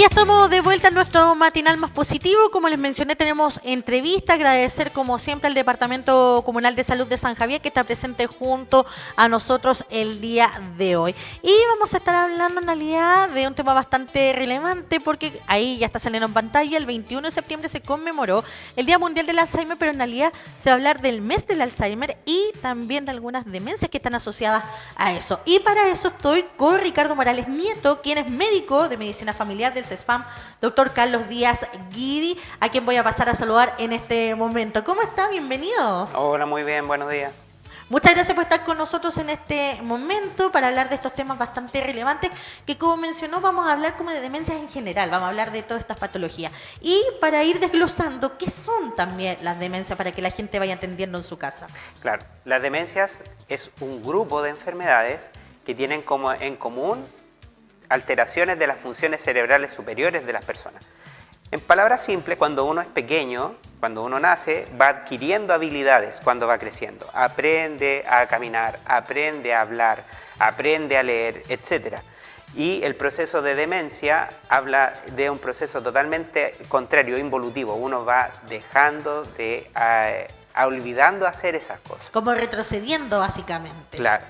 Y ya estamos de vuelta en nuestro matinal más positivo. Como les mencioné, tenemos entrevista. Agradecer como siempre al Departamento Comunal de Salud de San Javier que está presente junto a nosotros el día de hoy. Y vamos a estar hablando en realidad de un tema bastante relevante porque ahí ya está saliendo en pantalla. El 21 de septiembre se conmemoró el Día Mundial del Alzheimer, pero en realidad se va a hablar del mes del Alzheimer y también de algunas demencias que están asociadas a eso. Y para eso estoy con Ricardo Morales Nieto, quien es médico de medicina familiar del CESFAM, doctor Carlos Díaz Guidi, a quien voy a pasar a saludar en este momento. ¿Cómo está? Bienvenido. Hola, muy bien, buenos días. Muchas gracias por estar con nosotros en este momento para hablar de estos temas bastante relevantes que, como mencionó, vamos a hablar como de demencias en general, vamos a hablar de todas estas patologías. Y para ir desglosando, ¿qué son también las demencias para que la gente vaya entendiendo en su casa? Claro, las demencias es un grupo de enfermedades que tienen como en común alteraciones de las funciones cerebrales superiores de las personas. En palabras simples, cuando uno es pequeño, cuando uno nace, va adquiriendo habilidades cuando va creciendo. Aprende a caminar, aprende a hablar, aprende a leer, etc. Y el proceso de demencia habla de un proceso totalmente contrario, involutivo. Uno va dejando de, olvidando hacer esas cosas. Como retrocediendo, básicamente. Claro.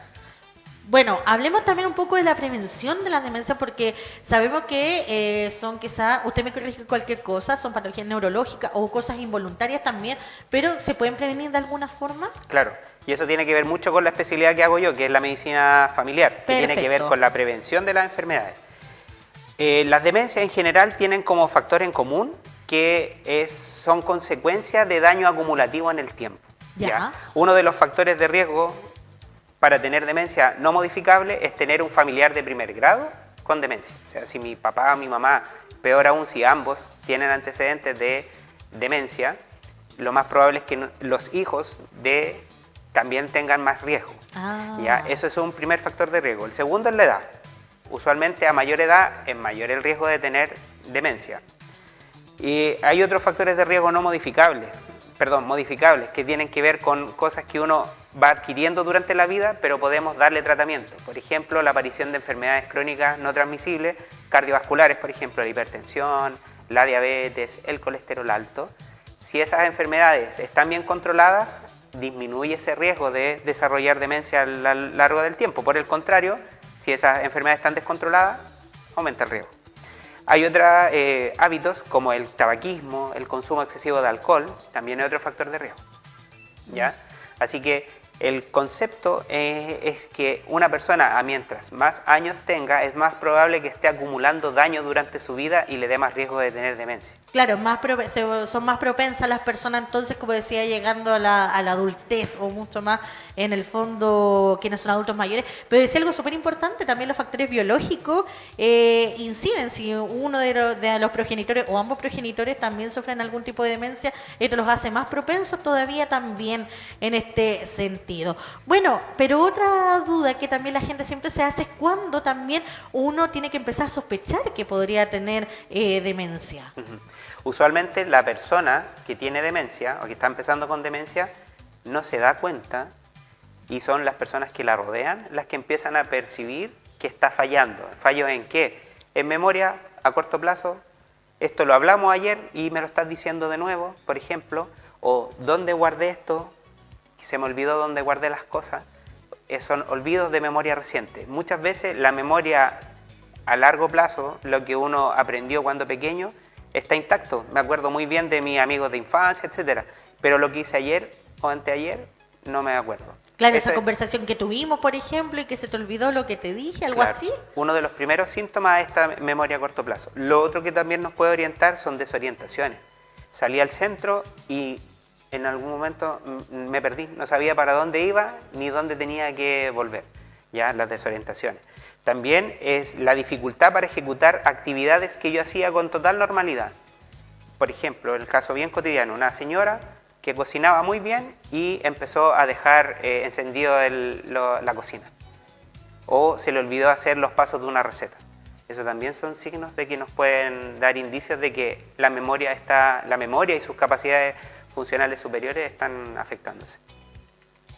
Bueno, hablemos también un poco de la prevención de las demencias porque sabemos que son quizás, usted me corrige cualquier cosa, son patologías neurológicas o cosas involuntarias también, pero ¿se pueden prevenir de alguna forma? Claro, y eso tiene que ver mucho con la especialidad que hago yo, que es la medicina familiar, que Perfecto. tiene que ver con la prevención de las enfermedades. Las demencias en general tienen como factor en común que son consecuencia de daño acumulativo en el tiempo. Ya. Uno de los factores de riesgo para tener demencia no modificable es tener un familiar de primer grado con demencia. O sea, si mi papá o mi mamá, peor aún si ambos tienen antecedentes de demencia, lo más probable es que los hijos también tengan más riesgo. ¿Ya? Eso es un primer factor de riesgo. El segundo es la edad. Usualmente a mayor edad es mayor el riesgo de tener demencia. Y hay otros factores de riesgo no modificables, que tienen que ver con cosas que uno va adquiriendo durante la vida, pero podemos darle tratamiento. Por ejemplo, la aparición de enfermedades crónicas no transmisibles, cardiovasculares, por ejemplo, la hipertensión, la diabetes, el colesterol alto. Si esas enfermedades están bien controladas, disminuye ese riesgo de desarrollar demencia a lo largo del tiempo. Por el contrario, si esas enfermedades están descontroladas, aumenta el riesgo. Hay otros hábitos como el tabaquismo, el consumo excesivo de alcohol, también es otro factor de riesgo. ¿Ya? Así que el concepto es que una persona, mientras más años tenga, es más probable que esté acumulando daño durante su vida y le dé más riesgo de tener demencia. Claro, son más propensas las personas entonces, como decía, llegando a la adultez o mucho más en el fondo quienes son adultos mayores. Pero decía algo súper importante, también los factores biológicos inciden. Si uno de los progenitores o ambos progenitores también sufren algún tipo de demencia, esto los hace más propensos todavía también en este sentido. Bueno, pero otra duda que también la gente siempre se hace es cuando también uno tiene que empezar a sospechar que podría tener demencia. Usualmente la persona que tiene demencia o que está empezando con demencia no se da cuenta y son las personas que la rodean las que empiezan a percibir que está fallando. ¿Fallo en qué? En memoria a corto plazo. Esto lo hablamos ayer y me lo estás diciendo de nuevo, por ejemplo. O ¿dónde guardé esto? Se me olvidó dónde guardé las cosas. Son olvidos de memoria reciente. Muchas veces la memoria a largo plazo, lo que uno aprendió cuando pequeño, está intacto. Me acuerdo muy bien de mis amigos de infancia, etcétera. Pero lo que hice ayer o anteayer, no me acuerdo. Claro, esa conversación que tuvimos, por ejemplo, y que se te olvidó lo que te dije, algo así. Uno de los primeros síntomas es esta memoria a corto plazo. Lo otro que también nos puede orientar son desorientaciones. Salí al centro y en algún momento me perdí. No sabía para dónde iba ni dónde tenía que volver. Ya, las desorientaciones. También es la dificultad para ejecutar actividades que yo hacía con total normalidad. Por ejemplo, el caso bien cotidiano, una señora que cocinaba muy bien y empezó a dejar encendido la cocina. O se le olvidó hacer los pasos de una receta. Eso también son signos de que nos pueden dar indicios de que la memoria y sus capacidades funcionales superiores están afectándose.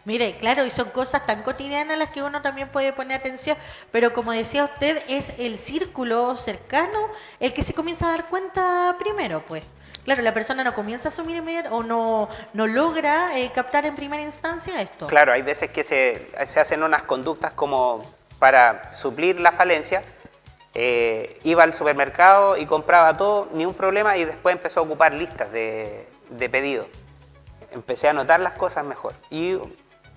Mire, claro, y son cosas tan cotidianas las que uno también puede poner atención, pero como decía usted, es el círculo cercano el que se comienza a dar cuenta primero, pues. Claro, la persona no comienza a asumir inmediatamente o no logra captar en primera instancia esto. Claro, hay veces que se hacen unas conductas como para suplir la falencia. Iba al supermercado y compraba todo, ni un problema, y después empezó a ocupar listas de pedido. Empecé a notar las cosas mejor. Y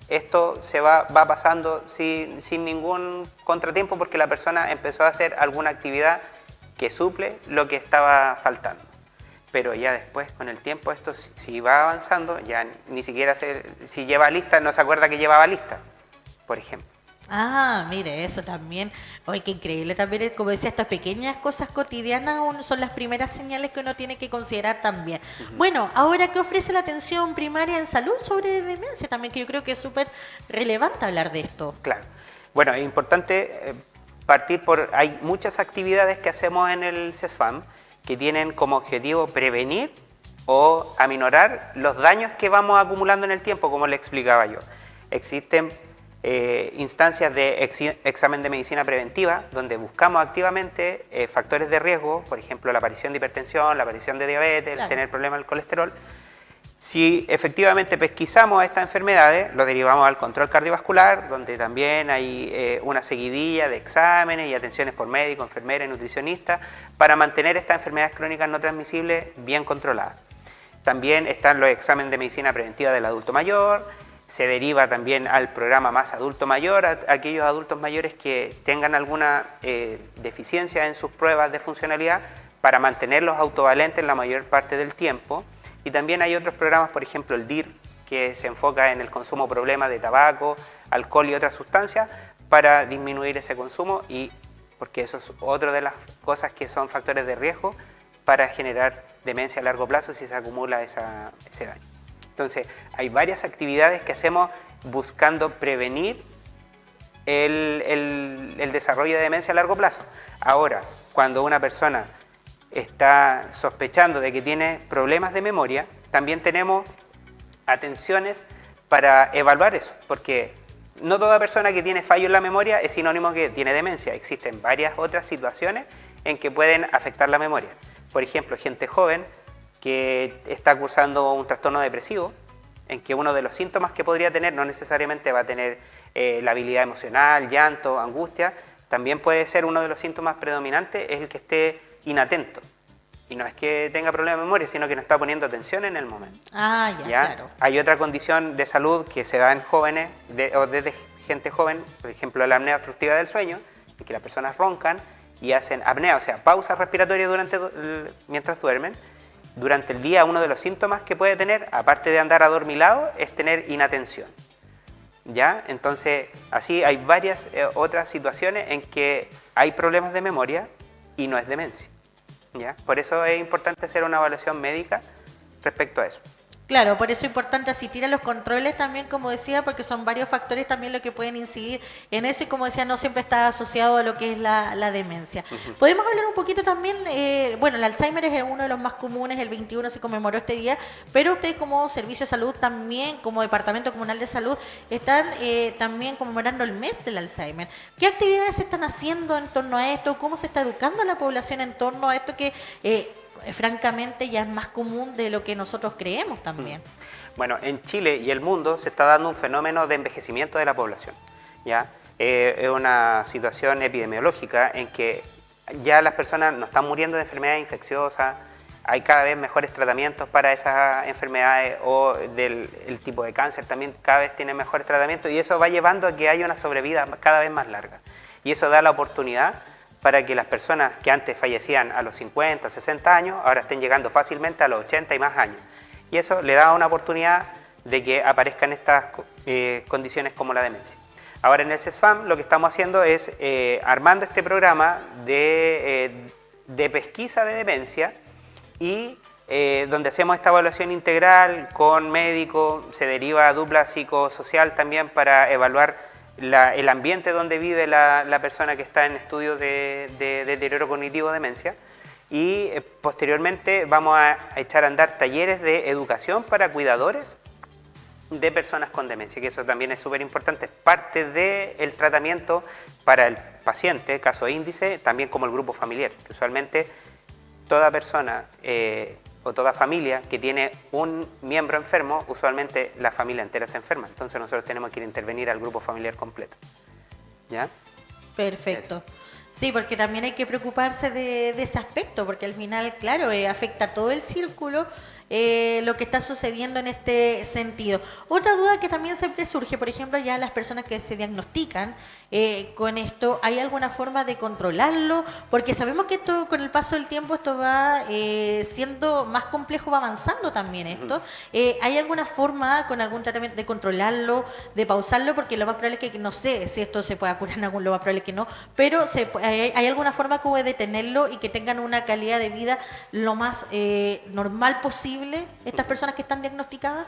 esto se va pasando sin ningún contratiempo porque la persona empezó a hacer alguna actividad que suple lo que estaba faltando. Pero ya después, con el tiempo, esto si va avanzando, ya ni siquiera si lleva lista, no se acuerda que llevaba lista, por ejemplo. Ah, mire, eso también. Oye, qué increíble también, como decía, estas pequeñas cosas cotidianas son las primeras señales que uno tiene que considerar también. Bueno, ahora, ¿qué ofrece la atención primaria en salud sobre demencia? También que yo creo que es súper relevante hablar de esto. Claro. Bueno, es importante partir por... Hay muchas actividades que hacemos en el CESFAM que tienen como objetivo prevenir o aminorar los daños que vamos acumulando en el tiempo, como le explicaba yo. Existen instancias de examen de medicina preventiva, donde buscamos activamente factores de riesgo, por ejemplo, la aparición de hipertensión, la aparición de diabetes, claro, tener problemas del colesterol. Si efectivamente pesquisamos estas enfermedades, lo derivamos al control cardiovascular, donde también hay una seguidilla de exámenes y atenciones por médico, enfermera y nutricionista, para mantener estas enfermedades crónicas no transmisibles bien controladas. También están los exámenes de medicina preventiva del adulto mayor. Se deriva también al programa Más Adulto Mayor, a aquellos adultos mayores que tengan alguna deficiencia en sus pruebas de funcionalidad para mantenerlos autovalentes la mayor parte del tiempo. Y también hay otros programas, por ejemplo el DIR, que se enfoca en el consumo problema de tabaco, alcohol y otras sustancias para disminuir ese consumo, y porque eso es otra de las cosas que son factores de riesgo para generar demencia a largo plazo si se acumula ese daño. Entonces, hay varias actividades que hacemos buscando prevenir el desarrollo de demencia a largo plazo. Ahora, cuando una persona está sospechando de que tiene problemas de memoria, también tenemos atenciones para evaluar eso, porque no toda persona que tiene fallo en la memoria es sinónimo que tiene demencia. Existen varias otras situaciones en que pueden afectar la memoria. Por ejemplo, gente joven que está cursando un trastorno depresivo, en que uno de los síntomas que podría tener no necesariamente va a tener la habilidad emocional, llanto, angustia. También puede ser uno de los síntomas predominantes es el que esté inatento. Y no es que tenga problemas de memoria, sino que no está poniendo atención en el momento. Ah, ya, claro. Hay otra condición de salud que se da en jóvenes, o desde gente joven, por ejemplo la apnea obstructiva del sueño, en que las personas roncan y hacen apnea, o sea, pausa respiratoria mientras duermen. Durante el día, uno de los síntomas que puede tener, aparte de andar adormilado, es tener inatención. ¿Ya? Entonces, así hay varias otras situaciones en que hay problemas de memoria y no es demencia. ¿Ya? Por eso es importante hacer una evaluación médica respecto a eso. Claro, por eso es importante asistir a los controles también, como decía, porque son varios factores también los que pueden incidir en eso y, como decía, no siempre está asociado a lo que es la demencia. Podemos hablar un poquito también, bueno, el Alzheimer es uno de los más comunes, el 21 se conmemoró este día, pero ustedes como Servicio de Salud también, como Departamento Comunal de Salud, están también conmemorando el mes del Alzheimer. ¿Qué actividades se están haciendo en torno a esto? ¿Cómo se está educando a la población en torno a esto que... francamente ya es más común de lo que nosotros creemos también? Bueno, en Chile y el mundo se está dando un fenómeno de envejecimiento de la población, ¿ya? Es una situación epidemiológica en que ya las personas no están muriendo de enfermedades infecciosas, hay cada vez mejores tratamientos para esas enfermedades, o el tipo de cáncer también cada vez tiene mejores tratamientos, y eso va llevando a que haya una sobrevida cada vez más larga. Y eso da la oportunidad para que las personas que antes fallecían a los 50, 60 años, ahora estén llegando fácilmente a los 80 y más años. Y eso le da una oportunidad de que aparezcan estas condiciones como la demencia. Ahora en el CESFAM lo que estamos haciendo es armando este programa de pesquisa de demencia, y donde hacemos esta evaluación integral con médico, se deriva a dupla psicosocial también para evaluar el ambiente donde vive la persona que está en estudio de deterioro cognitivo, demencia, y posteriormente vamos a echar a andar talleres de educación para cuidadores de personas con demencia, que eso también es súper importante, es parte del tratamiento para el paciente, caso índice, también como el grupo familiar, que usualmente toda persona o toda familia que tiene un miembro enfermo, usualmente la familia entera se enferma, entonces nosotros tenemos que intervenir al grupo familiar completo. ¿Ya? Perfecto. Sí, porque también hay que preocuparse de ese aspecto, porque al final, claro, afecta a todo el círculo lo que está sucediendo en este sentido. Otra duda que también siempre surge, por ejemplo, ya las personas que se diagnostican con esto, ¿hay alguna forma de controlarlo? Porque sabemos que esto, con el paso del tiempo, esto va siendo más complejo, va avanzando también esto. ¿Hay alguna forma con algún tratamiento de controlarlo, de pausarlo? Porque lo más probable es que, no sé si esto se pueda curar en algún, lo más probable es que no, pero ¿hay alguna forma como de detenerlo y que tengan una calidad de vida lo más normal posible estas personas que están diagnosticadas?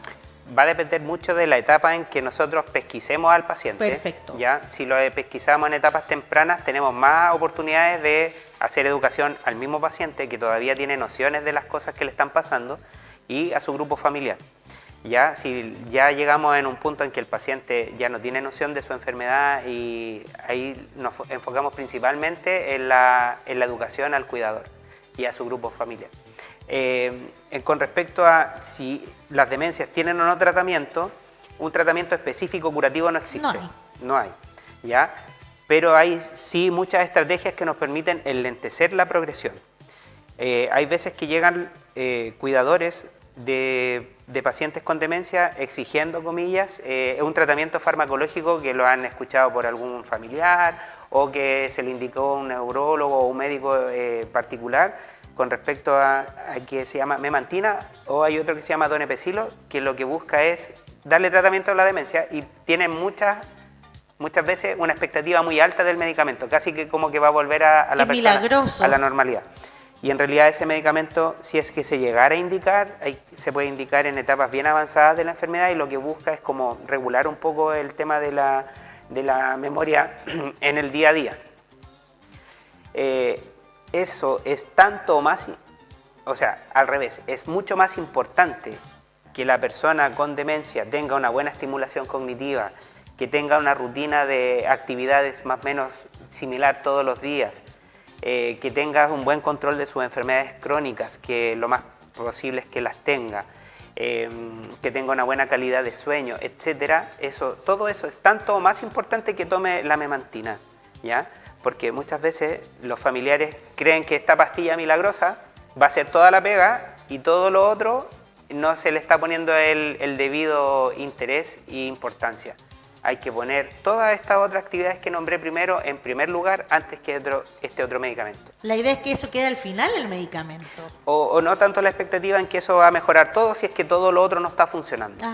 Va a depender mucho de la etapa en que nosotros pesquisemos al paciente. Perfecto. ¿Ya? Si lo pesquisamos en etapas tempranas, tenemos más oportunidades de hacer educación al mismo paciente que todavía tiene nociones de las cosas que le están pasando y a su grupo familiar. ¿Ya? Si ya llegamos en un punto en que el paciente ya no tiene noción de su enfermedad, y ahí nos enfocamos principalmente en la educación al cuidador y a su grupo familiar. Con respecto a si las demencias tienen o no tratamiento, un tratamiento específico curativo no existe. No hay. ¿Ya? Pero hay sí muchas estrategias que nos permiten enlentecer la progresión. Hay veces que llegan cuidadores de pacientes con demencia exigiendo, comillas, un tratamiento farmacológico que lo han escuchado por algún familiar o que se le indicó un neurólogo o un médico particular con respecto a que se llama memantina, o hay otro que se llama donepezilo, que lo que busca es darle tratamiento a la demencia y tiene muchas veces una expectativa muy alta del medicamento, casi que como que va a volver a la persona milagroso. A la normalidad. Y en realidad ese medicamento, si es que se llegara a indicar, se puede indicar en etapas bien avanzadas de la enfermedad, y lo que busca es como regular un poco el tema de la memoria en el día a día. Eso es tanto más, o sea, al revés, es mucho más importante que la persona con demencia tenga una buena estimulación cognitiva, que tenga una rutina de actividades más o menos similar todos los días, que tenga un buen control de sus enfermedades crónicas, que lo más posible es que las tenga, que tenga una buena calidad de sueño, etcétera. Todo eso es tanto más importante que tome la memantina, ¿ya? Porque muchas veces los familiares creen que esta pastilla milagrosa va a ser toda la pega y todo lo otro no se le está poniendo el debido interés e importancia. Hay que poner todas estas otras actividades que nombré primero en primer lugar antes que este otro medicamento. La idea es que eso quede al final el medicamento. O no tanto la expectativa en que eso va a mejorar todo si es que todo lo otro no está funcionando.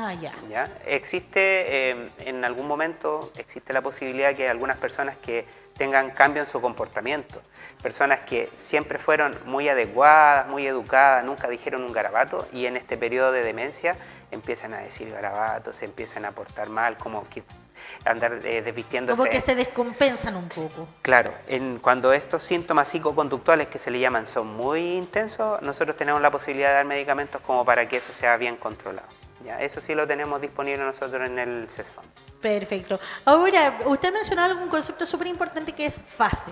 ¿Ya? Existe, en algún momento, existe la posibilidad que algunas personas que tengan cambio en su comportamiento, personas que siempre fueron muy adecuadas, muy educadas, nunca dijeron un garabato, y en este periodo de demencia empiezan a decir garabatos, se empiezan a portar mal, como que andar desvistiéndose. Como que se descompensan un poco. Claro, cuando estos síntomas psicoconductuales que se le llaman son muy intensos, nosotros tenemos la posibilidad de dar medicamentos como para que eso sea bien controlado. ¿Ya? Eso sí lo tenemos disponible nosotros en el CESFAM. Perfecto. Ahora, usted mencionó algún concepto súper importante que es fase.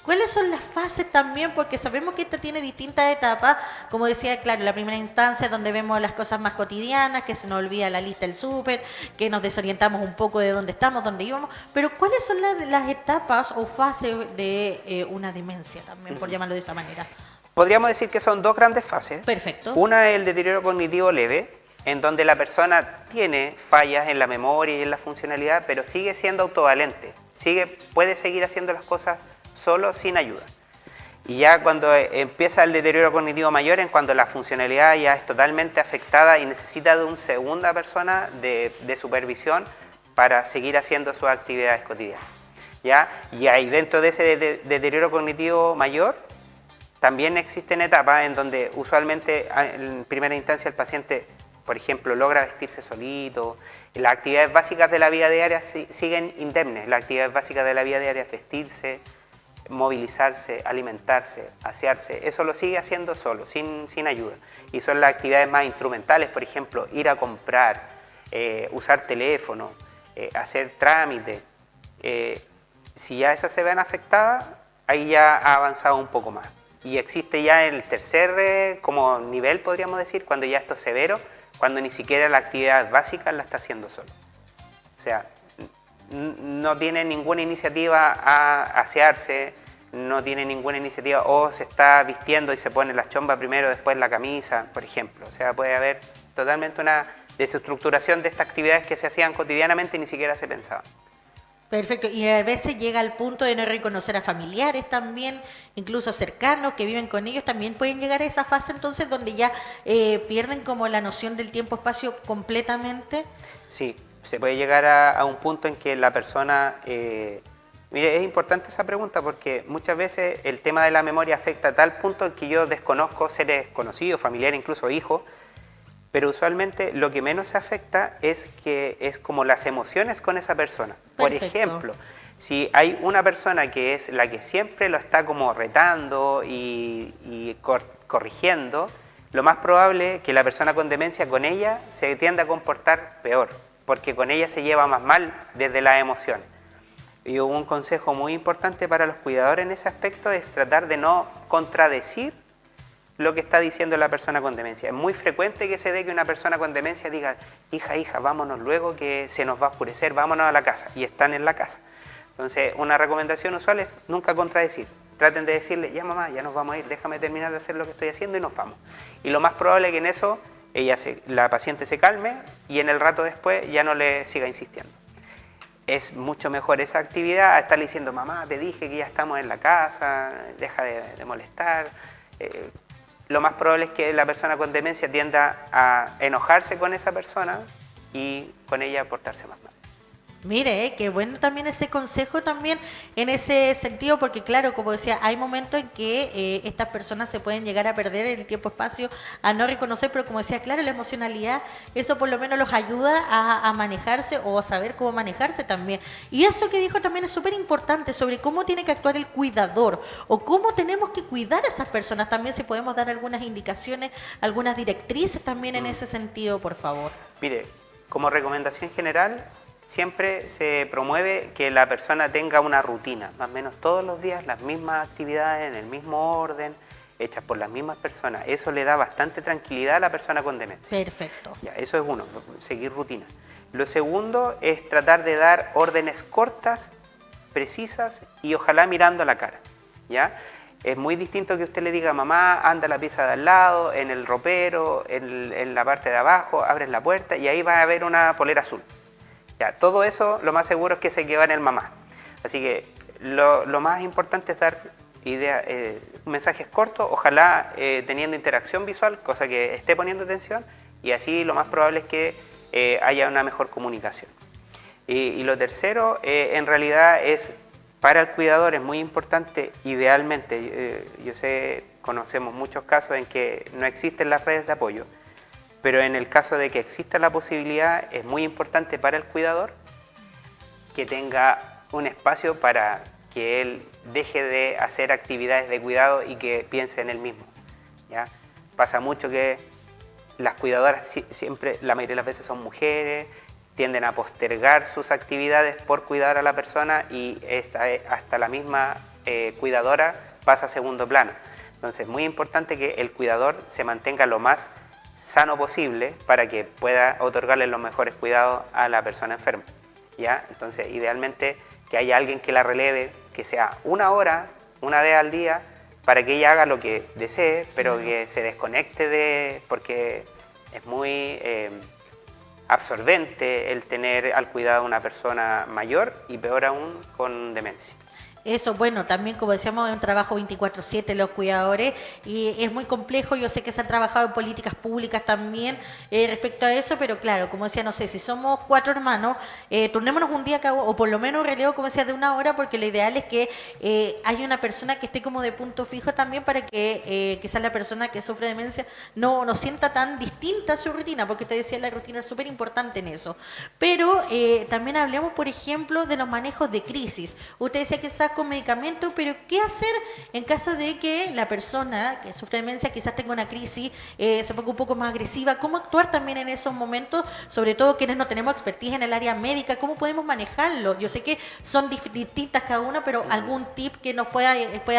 ¿Cuáles son las fases también? Porque sabemos que esta tiene distintas etapas. Como decía, claro, la primera instancia donde vemos las cosas más cotidianas, que se nos olvida la lista del súper, que nos desorientamos un poco de dónde estamos, dónde íbamos. Pero ¿cuáles son las etapas o fases de una demencia también, por llamarlo de esa manera? Podríamos decir que son dos grandes fases. Perfecto. Una es el deterioro cognitivo leve, en donde la persona tiene fallas en la memoria y en la funcionalidad, pero sigue siendo autovalente, puede seguir haciendo las cosas solo, sin ayuda. Y ya cuando empieza el deterioro cognitivo mayor, en cuando la funcionalidad ya es totalmente afectada y necesita de una segunda persona de supervisión para seguir haciendo sus actividades cotidianas. ¿Ya? Y ahí dentro de ese deterioro cognitivo mayor, también existen etapas en donde usualmente en primera instancia el paciente, por ejemplo, logra vestirse solito. Las actividades básicas de la vida diaria siguen indemnes. Las actividades básicas de la vida diaria es vestirse, movilizarse, alimentarse, asearse. Eso lo sigue haciendo solo, sin ayuda. Y son las actividades más instrumentales, por ejemplo, ir a comprar, usar teléfono, hacer trámites. Si ya esas se ven afectadas, ahí ya ha avanzado un poco más. Y existe ya el tercer como nivel, podríamos decir, cuando ya esto es severo, cuando ni siquiera la actividad básica la está haciendo solo. O sea, no tiene ninguna iniciativa a asearse, no tiene ninguna iniciativa, o se está vistiendo y se pone la chomba primero, después la camisa, por ejemplo. O sea, puede haber totalmente una desestructuración de estas actividades que se hacían cotidianamente y ni siquiera se pensaban. Perfecto, y a veces llega al punto de no reconocer a familiares también, incluso cercanos que viven con ellos, también pueden llegar a esa fase entonces donde ya pierden como la noción del tiempo-espacio completamente. Sí, se puede llegar a un punto en que la persona... mire, es importante esa pregunta porque muchas veces el tema de la memoria afecta a tal punto que yo desconozco seres conocidos, familiares, incluso hijos, pero usualmente lo que menos se afecta es que es como las emociones con esa persona. Por ejemplo, si hay una persona que es la que siempre lo está como retando y corrigiendo, lo más probable es que la persona con demencia con ella se tienda a comportar peor, porque con ella se lleva más mal desde las emociones. Y un consejo muy importante para los cuidadores en ese aspecto es tratar de no contradecir lo que está diciendo la persona con demencia. Es muy frecuente que se dé que una persona con demencia diga, hija, vámonos luego que se nos va a oscurecer, vámonos a la casa, y están en la casa. Entonces, una recomendación usual es nunca contradecir. Traten de decirle, ya mamá, ya nos vamos a ir, déjame terminar de hacer lo que estoy haciendo y nos vamos. Y lo más probable es que en eso la paciente se calme y en el rato después ya no le siga insistiendo. Es mucho mejor esa actividad a estarle diciendo, mamá, te dije que ya estamos en la casa, deja de molestar. Lo más probable es que la persona con demencia tienda a enojarse con esa persona y con ella portarse más mal. Mire, qué bueno también ese consejo también en ese sentido, porque claro, como decía, hay momentos en que estas personas se pueden llegar a perder el tiempo-espacio, a no reconocer, pero como decía, claro, la emocionalidad, eso por lo menos los ayuda a manejarse o a saber cómo manejarse también. Y eso que dijo también es súper importante sobre cómo tiene que actuar el cuidador o cómo tenemos que cuidar a esas personas. También si podemos dar algunas indicaciones, algunas directrices también en ese sentido, por favor. Mire, como recomendación general, siempre se promueve que la persona tenga una rutina, más o menos todos los días las mismas actividades en el mismo orden, hechas por las mismas personas. Eso le da bastante tranquilidad a la persona con demencia. Perfecto. Ya, eso es uno, seguir rutina. Lo segundo es tratar de dar órdenes cortas, precisas y ojalá mirando a la cara. ¿Ya? Es muy distinto que usted le diga, mamá, anda a la pieza de al lado, en el ropero, en la parte de abajo, abres la puerta y ahí va a haber una polera azul. Ya, todo eso lo más seguro es que se quede en el mamá. Así que lo más importante es dar mensajes cortos, ojalá teniendo interacción visual, cosa que esté poniendo atención, y así lo más probable es que haya una mejor comunicación. Y lo tercero, en realidad es, para el cuidador es muy importante, idealmente, conocemos muchos casos en que no existen las redes de apoyo, pero en el caso de que exista la posibilidad, es muy importante para el cuidador que tenga un espacio para que él deje de hacer actividades de cuidado y que piense en él mismo. ¿Ya? Pasa mucho que las cuidadoras siempre, la mayoría de las veces son mujeres, tienden a postergar sus actividades por cuidar a la persona y hasta la misma cuidadora pasa a segundo plano. Entonces es muy importante que el cuidador se mantenga lo más sano posible para que pueda otorgarle los mejores cuidados a la persona enferma. ¿Ya? Entonces, idealmente, que haya alguien que la releve, que sea una hora, una vez al día, para que ella haga lo que desee, pero que se desconecte porque es muy absorbente el tener al cuidado de una persona mayor y peor aún con demencia. Eso, bueno, también como decíamos, es un trabajo 24/7 los cuidadores y es muy complejo. Yo sé que se han trabajado en políticas públicas también respecto a eso, pero claro, como decía, no sé, si somos 4 hermanos, turnémonos un día o por lo menos un relevo, como decía, de 1 hora, porque lo ideal es que haya una persona que esté como de punto fijo también para que quizás la persona que sufre demencia no sienta tan distinta su rutina, porque te decía, la rutina es súper importante en eso. Pero también hablemos, por ejemplo, de los manejos de crisis. Usted decía que quizás con medicamento, pero ¿qué hacer en caso de que la persona que sufre demencia quizás tenga una crisis, se ponga un poco más agresiva? ¿Cómo actuar también en esos momentos? Sobre todo quienes no tenemos expertise en el área médica, ¿cómo podemos manejarlo? Yo sé que son distintas cada una, pero algún tip que nos pueda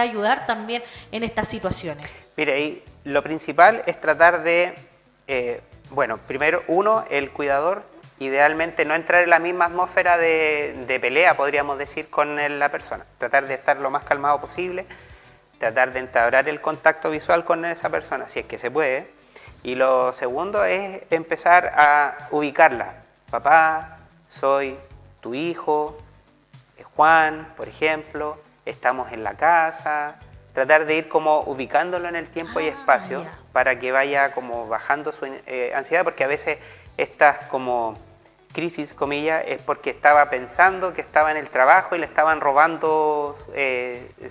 ayudar también en estas situaciones. Mire, ahí lo principal es tratar de, bueno, primero el cuidador, idealmente no entrar en la misma atmósfera de pelea, podríamos decir, con la persona. Tratar de estar lo más calmado posible, tratar de entablar el contacto visual con esa persona, si es que se puede. Y lo segundo es empezar a ubicarla. Papá, soy tu hijo, Juan, por ejemplo, estamos en la casa. Tratar de ir como ubicándolo en el tiempo y espacio para que vaya como bajando su ansiedad, porque a veces estas como crisis, comillas, es porque estaba pensando que estaba en el trabajo y le estaban robando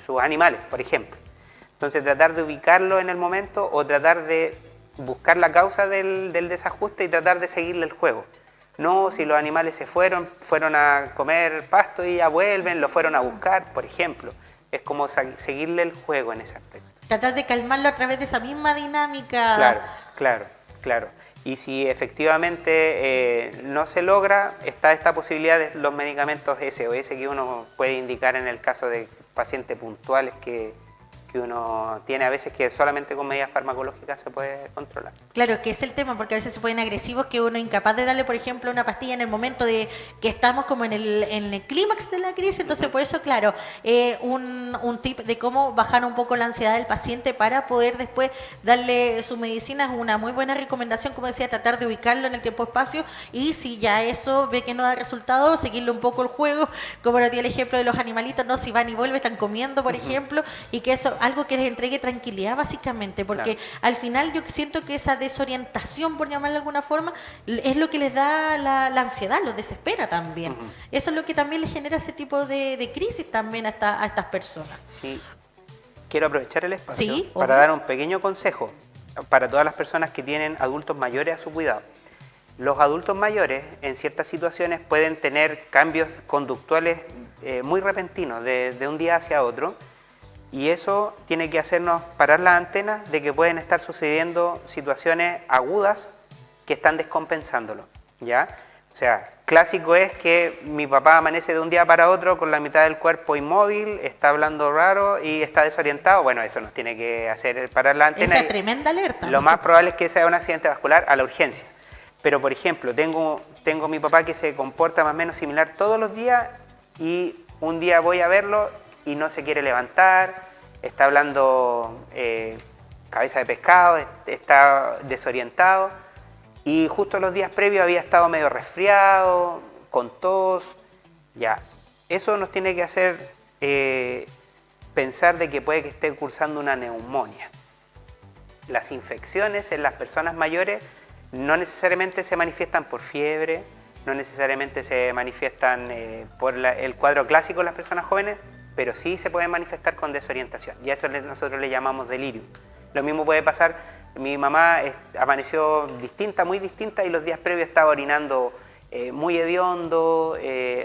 sus animales, por ejemplo. Entonces tratar de ubicarlo en el momento o tratar de buscar la causa del desajuste y tratar de seguirle el juego. No, si los animales se fueron a comer pasto y ya vuelven, lo fueron a buscar, por ejemplo. Es como seguirle el juego en ese aspecto. Tratar de calmarlo a través de esa misma dinámica. Claro. Y si efectivamente no se logra, está esta posibilidad de los medicamentos SOS que uno puede indicar en el caso de pacientes puntuales que uno tiene a veces, que solamente con medidas farmacológicas se puede controlar. Claro, que es el tema, porque a veces se pueden agresivos que uno es incapaz de darle, por ejemplo, una pastilla en el momento de que estamos como en el clímax de la crisis. Entonces, por eso, claro, un tip de cómo bajar un poco la ansiedad del paciente para poder después darle su medicina es una muy buena recomendación, como decía, tratar de ubicarlo en el tiempo-espacio, y si ya eso ve que no da resultado, seguirle un poco el juego, como lo di el ejemplo de los animalitos, no, si van y vuelven, están comiendo, por ejemplo, y que eso, algo que les entregue tranquilidad básicamente, porque al final yo siento que esa desorientación, por llamarlo de alguna forma, es lo que les da la ansiedad, los desespera también. Eso es lo que también les genera ese tipo de crisis también a estas personas. Sí, quiero aprovechar el espacio para dar un pequeño consejo para todas las personas que tienen adultos mayores a su cuidado. Los adultos mayores en ciertas situaciones pueden tener cambios conductuales muy repentinos de un día hacia otro, y eso tiene que hacernos parar las antenas de que pueden estar sucediendo situaciones agudas que están descompensándolo, ¿ya? O sea, clásico es que mi papá amanece de un día para otro con la mitad del cuerpo inmóvil, está hablando raro y está desorientado. Bueno, eso nos tiene que hacer parar la antena. Esa tremenda alerta. Lo más probable es que sea un accidente vascular a la urgencia. Pero, por ejemplo, tengo mi papá que se comporta más o menos similar todos los días, y un día voy a verlo y no se quiere levantar, está hablando cabeza de pescado, está desorientado, y justo los días previos había estado medio resfriado, con tos. Ya, eso nos tiene que hacer pensar de que puede que esté cursando una neumonía. Las infecciones en las personas mayores no necesariamente se manifiestan por fiebre, no necesariamente se manifiestan por el cuadro clásico de las personas jóvenes, pero sí se pueden manifestar con desorientación, y a eso nosotros le llamamos delirio. Lo mismo puede pasar, mi mamá amaneció distinta, muy distinta, y los días previos estaba orinando muy hediondo,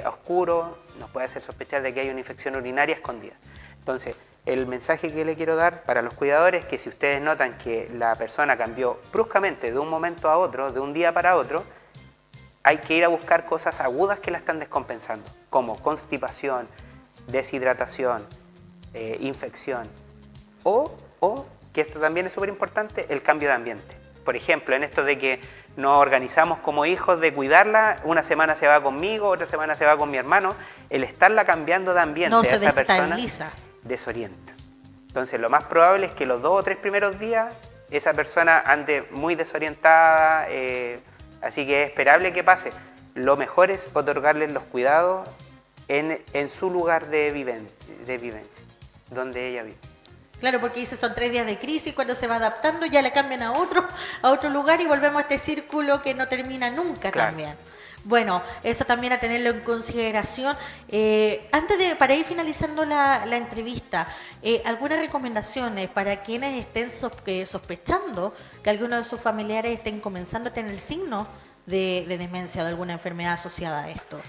oscuro, nos puede hacer sospechar de que hay una infección urinaria escondida. Entonces, el mensaje que le quiero dar para los cuidadores es que si ustedes notan que la persona cambió bruscamente de un momento a otro, de un día para otro, hay que ir a buscar cosas agudas que la están descompensando, como constipación, deshidratación, infección, o, que esto también es súper importante, el cambio de ambiente. Por ejemplo, en esto de que nos organizamos como hijos de cuidarla, una semana se va conmigo, otra semana se va con mi hermano, el estarla cambiando de ambiente a esa persona desorienta. Entonces, lo más probable es que los 2 o 3 primeros días esa persona ande muy desorientada, así que es esperable que pase. Lo mejor es otorgarles los cuidados en su lugar de vivencia, donde ella vive. Claro, porque dice son 3 días de crisis, cuando se va adaptando ya la cambian a otro lugar y volvemos a este círculo que no termina nunca. Claro. También. Bueno, eso también a tenerlo en consideración. Para ir finalizando la entrevista, ¿algunas recomendaciones para quienes estén sospechando que alguno de sus familiares estén comenzando a tener signos de demencia o de alguna enfermedad asociada a esto?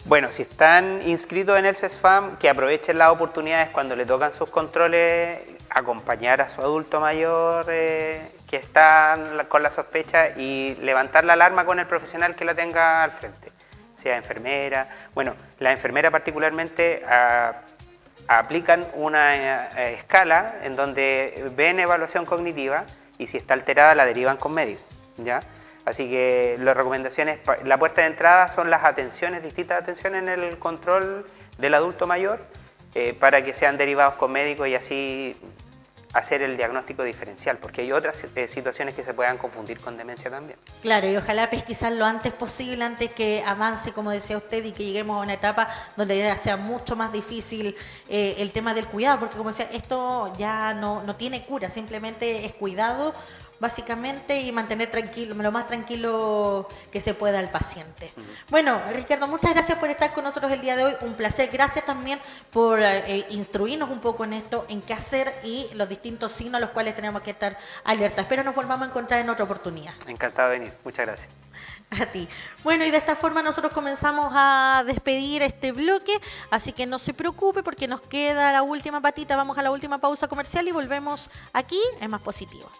Bueno, si están inscritos en el CESFAM, que aprovechen las oportunidades cuando le tocan sus controles, acompañar a su adulto mayor que está con la sospecha y levantar la alarma con el profesional que la tenga al frente, sea enfermera. Bueno, la enfermera particularmente aplican una escala en donde ven evaluación cognitiva y si está alterada la derivan con médico, ¿ya? Así que las recomendaciones, la puerta de entrada son las atenciones, distintas atenciones en el control del adulto mayor para que sean derivados con médicos y así hacer el diagnóstico diferencial, porque hay otras situaciones que se puedan confundir con demencia también. Claro, y ojalá pesquisar lo antes posible, antes que avance, como decía usted, y que lleguemos a una etapa donde ya sea mucho más difícil el tema del cuidado, porque como decía, esto ya no tiene cura, simplemente es cuidado, básicamente, y mantener tranquilo, lo más tranquilo que se pueda al paciente. Bueno, Ricardo, muchas gracias por estar con nosotros el día de hoy, un placer. Gracias también por instruirnos un poco en esto, en qué hacer y los distintos signos a los cuales tenemos que estar alerta. Espero nos volvamos a encontrar en otra oportunidad. Encantado de venir, muchas gracias. A ti. Bueno, y de esta forma nosotros comenzamos a despedir este bloque, así que no se preocupe porque nos queda la última patita, vamos a la última pausa comercial y volvemos aquí en Más Positivo.